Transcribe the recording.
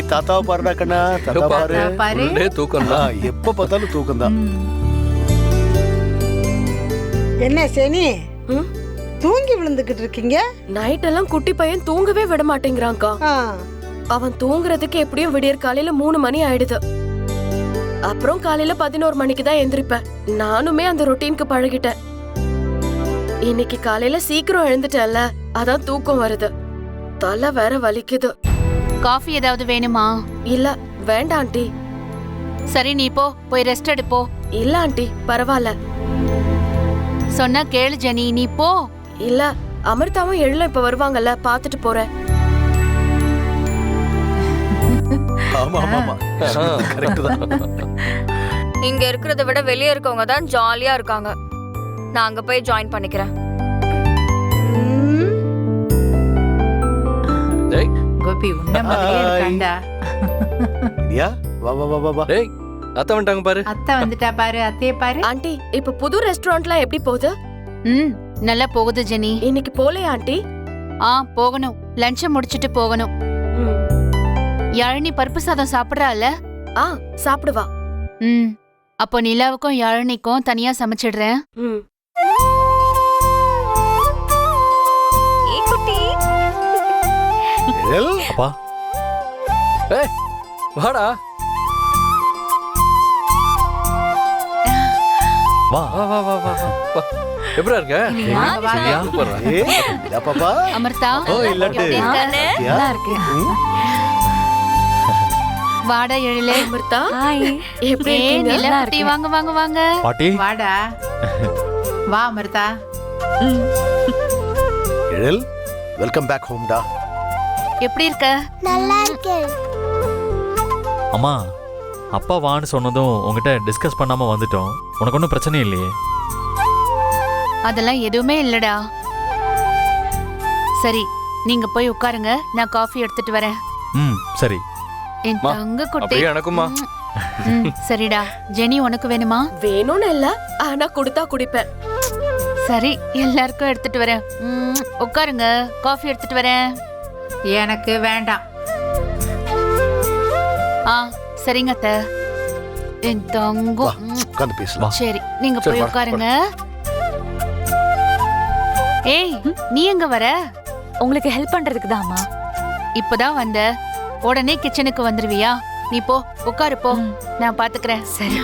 ஏய் தாத்தாவை பாருடா கண்ணா, தாத்தா பாரு. தூக்கம் தான், எப்ப பார்த்தாலும் தூக்கம் தான். என்ன சனி தூங்கி விழுந்துகிட்டு இருக்கீங்க? நைட் எல்லாம் குட்டி பையன் தூங்கவே விட மாட்டேங்கிறான்க்கா. அவன் தூங்குறதுக்கு எப்படியும் விடியற் காலையில 3 மணி ஆயிடுது. அப்புறம் காலையில 11 மணிக்கு தான் எந்திரிப்பேன். நானுமே அந்த ரொட்டீனுக்கு பழகிட்டேன். இன்னைக்கு காலையில சீக்கிரம் எழுந்துட்டேன்ல, அதான் தூக்கம் வருது. தலை வேற வலிக்குது. காஃபி ஏதாவது வேணுமா? இல்ல வேண்டாம் ஆண்டி. சரி நீ போய் ரெஸ்ட் எடுப்போ. இல்ல ஆண்டி பரவாயில்ல. சொன்னா கேளு ஜெனி, நீ போ. இல்ல அமிர்தாவும் எழில இப்ப வருவாங்கல்ல, பாத்துட்டு போறேன். ஆமா ஆமா கரெக்ட் தான். இங்க இருக்கிறத விட வெளியே இருக்கவங்க தான் ஜாலியா இருக்காங்க. நான் அங்க போய் ஜாயின் பண்ணிக்கிறேன். கோபி உன்ன மாதிரியே இருக்காண்டா. இடியா வா வா வா வா. டேய் அத்தை வந்துட்டாங்க பாரு. அத்தை வந்துட்டா பாரு, அத்தையே பாரு. ஆண்டி இப்ப புது ரெஸ்டாரண்ட்லாம் எப்படி போகுது? நல்லா போகுது ஜெனி. இன்னைக்கு போலையா ஆண்டி? போகணும், லஞ்ச முடிச்சிட்டு போகணும். யாழினி பருப்பு சாதம் சாப்பிடுறால? சாப்பிடுவா. அப்போ நிலாவுக்கும் யாழினிக்கும் தனியா சமைச்சிடுறேன். அப்பா ஏய் வாடா. வா வா வா வா வா. எப்படிடா இருக்க? சூப்பர்ரா. ஏய் பாப்பா. அமிர்தா இல்லட்டு. நல்லா இருக்கு. வாடா எழிலே. அமிர்தா எப்படி இருக்கீங்க? நிலா குட்டி வாங்க வாங்க வாங்க. பாட்டி வாடா. வா அமிர்தா. எழில் வெல்கம் பேக் ஹோம் டா. எப்படி இருக்க? நல்லா இருக்கேன். அம்மா அப்பா வான்னு சொன்னதும் உங்ககிட்ட டிஸ்கஸ் பண்ணாம வந்துட்டோம். உனக்கு ஒன்றும் பிரச்சனை இல்லையே? அதெல்லாம் எதுவுமே இல்லடா. சரி நீங்க போய் உட்காருங்க, நான் காஃபி எடுத்துட்டு வரேன். சரி. என் தங்க குட்டி. அப்படியே எனக்குமா? சரிடா. ஜெனி உனக்கு வேணுமா? வேணும்னு இல்ல, ஆனா கொடுத்தா குடிப்பேன். சரி எல்லாருக்கும் எடுத்துட்டு வரேன். உட்காருங்க, காஃபி எடுத்துட்டு வரேன். எனக்கு வேண்டாம். சரிங்க அத்தை. என் தங்கம். உட்கார்ந்து பேசலாம். சரி நீங்க போய் உட்காருங்க. ஏய் நீ எங்க வர? உங்களுக்கு ஹெல்ப் பண்றதுக்கு தான்மா. இப்பதான் வந்த, உடனே கிச்சனுக்கு வந்துருவியா? நீ போ, உட்காரு போ, நான் பாத்துக்கிறேன். சரி.